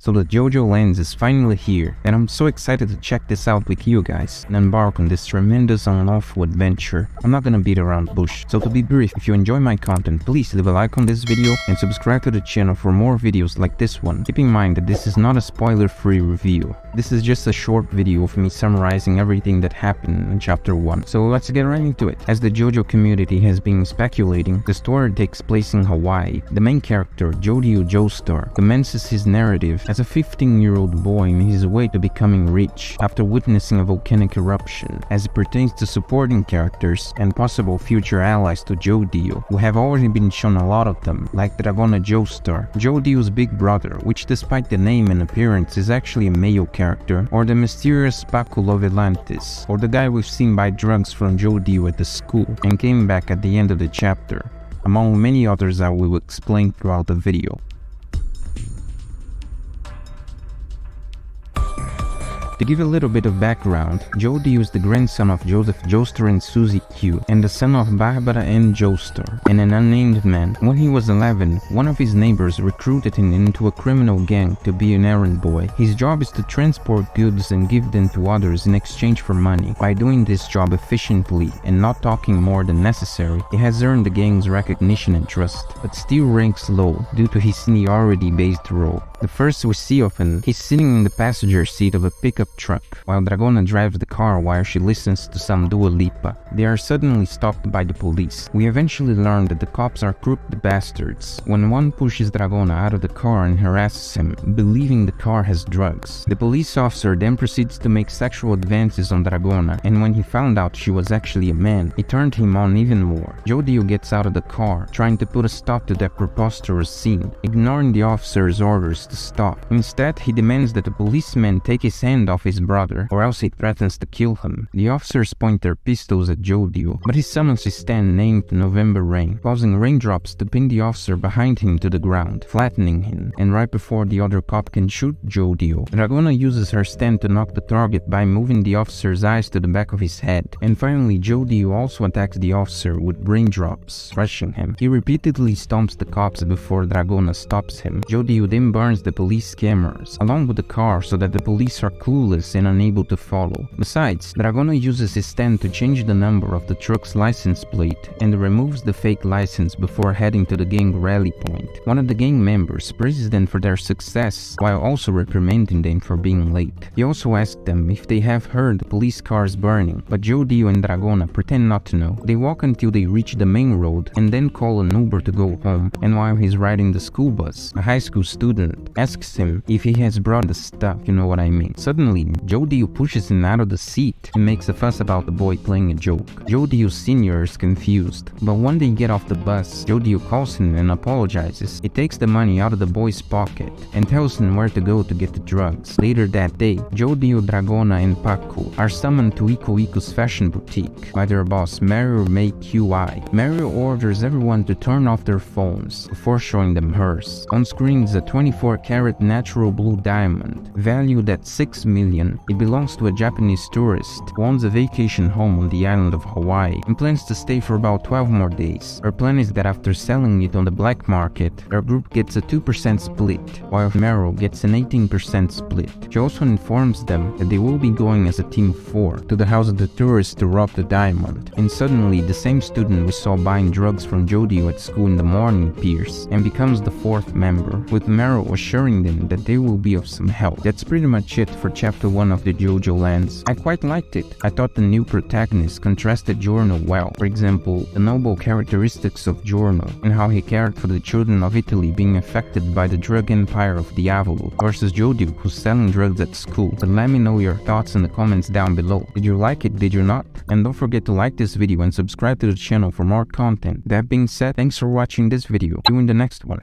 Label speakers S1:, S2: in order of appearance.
S1: So the JOJOLands is finally here, and I'm so excited to check this out with you guys and embark on this tremendous unlawful adventure. I'm not gonna beat around bush, so to be brief, if you enjoy my content, please leave a like on this video and subscribe to the channel for more videos like this one. Keep in mind that this is not a spoiler-free review. This is just a short video of me summarizing everything that happened in chapter 1. So let's get right into it. As the JOJO community has been speculating, the story takes place in Hawaii. The main character, Jojo Joestar, commences his narrative as a 15-year-old boy in his way to becoming rich after witnessing a volcanic eruption, as it pertains to supporting characters and possible future allies to Jojo, who have already been shown a lot of them, like Dragona Joestar, Jojo's big brother, which despite the name and appearance is actually a male character, or the mysterious JOJOLands, or the guy we've seen buy drugs from Jojo at the school and came back at the end of the chapter, among many others I will explain throughout the video. To give a little bit of background, Jojo is the grandson of Joseph Joestar and Susie Q, and the son of Barbara N. Joestar, and an unnamed man. When he was 11, one of his neighbors recruited him into a criminal gang to be an errand boy. His job is to transport goods and give them to others in exchange for money. By doing this job efficiently and not talking more than necessary, he has earned the gang's recognition and trust, but still ranks low due to his seniority-based role. The first we see of him, he's sitting in the passenger seat of a pickup truck, while Dragona drives the car while she listens to some Dua Lipa. They are suddenly stopped by the police. We eventually learn that the cops are crooked bastards, when one pushes Dragona out of the car and harasses him, believing the car has drugs. The police officer then proceeds to make sexual advances on Dragona, and when he found out she was actually a man, he turned him on even more. Jojo gets out of the car, trying to put a stop to that preposterous scene, ignoring the officer's orders to stop. Instead, he demands that the policeman take his hand off his brother, or else he threatens to kill him. The officers point their pistols at Jojo, but he summons his stand named November Rain, causing raindrops to pin the officer behind him to the ground, flattening him, and right before the other cop can shoot Jojo, Dragona uses her stand to knock the target by moving the officer's eyes to the back of his head. And finally, Jojo also attacks the officer with raindrops, crushing him. He repeatedly stomps the cops before Dragona stops him. Jojo then burns the police cameras, along with the car, so that the police are clueless and unable to follow. Besides, Dragona uses his stand to change the number of the truck's license plate and removes the fake license before heading to the gang rally point. One of the gang members praises them for their success, while also reprimanding them for being late. He also asks them if they have heard the police cars burning, but Jojo and Dragona pretend not to know. They walk until they reach the main road and then call an Uber to go home, and while he's riding the school bus, a high school student asks him if he has brought the stuff, you know what I mean. Suddenly, Jojo pushes him out of the seat and makes a fuss about the boy playing a joke. Jojo's senior is confused, but when they get off the bus, Jojo calls him and apologizes. He takes the money out of the boy's pocket and tells him where to go to get the drugs. Later that day, Jojo, Dragona, and Paco are summoned to Iko's fashion boutique by their boss Mario May QI. Mario orders everyone to turn off their phones before showing them hers. On screen is a 24-karat natural blue diamond, valued at $6 million. It belongs to a Japanese tourist who owns a vacation home on the island of Hawaii and plans to stay for about 12 more days. Her plan is that after selling it on the black market, their group gets a 2% split, while Meryl gets an 18% split. She also informs them that they will be going as a team of 4 to the house of the tourist to rob the diamond. And suddenly, the same student we saw buying drugs from Jojo at school in the morning appears and becomes the 4th member, with Meryl assuring them that they will be of some help. That's pretty much it for chapter 1 of the JOJOLands. I quite liked it. I thought the new protagonist contrasted Giorno well. For example, the noble characteristics of Giorno and how he cared for the children of Italy being affected by the drug empire of Diavolo, versus Jojo, who's selling drugs at school. But let me know your thoughts in the comments down below. Did you like it? Did you not? And don't forget to like this video and subscribe to the channel for more content. That being said, thanks for watching this video. See you in the next one.